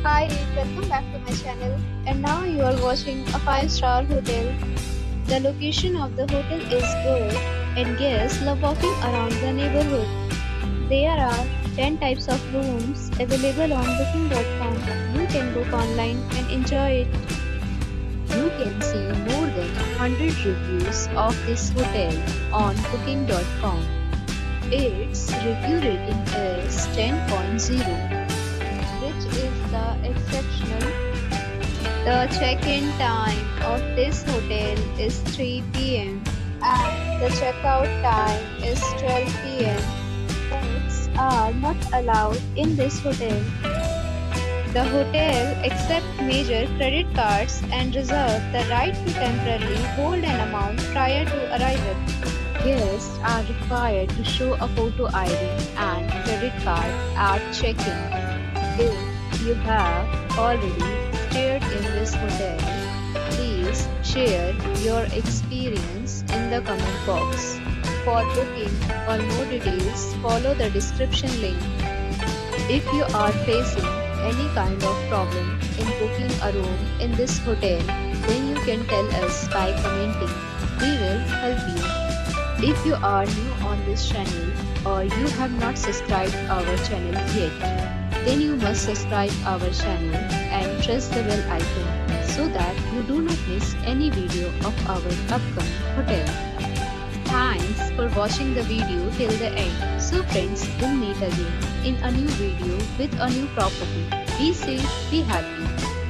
Hi, welcome back to my channel. And now you are watching a 5-star hotel. The location of the hotel is good and guests love walking around the neighborhood. There are 10 types of rooms available on booking.com. You can book online and enjoy it. You can see more than 100 reviews of this hotel on booking.com. Its review rating is 10.0, which is the exceptional. The check-in time of this hotel is 3 p.m. and the checkout time is 12 p.m. Pets are not allowed in this hotel. The hotel accepts major credit cards and reserves the right to temporarily hold an amount prior to arrival. Guests are required to show a photo ID and credit card at check-in. If you have already stayed in this hotel, please share your experience in the comment box. For booking or more details, follow the description link. If you are facing any kind of problem in booking a room in this hotel, then you can tell us by commenting. We will help you. If you are new on this channel or you have not subscribed our channel yet, then you must subscribe our channel and press the bell icon so that you do not miss any video of our upcoming hotel. Thanks for watching the video till the end. So friends, we'll meet again in a new video with a new property. Be safe, be happy.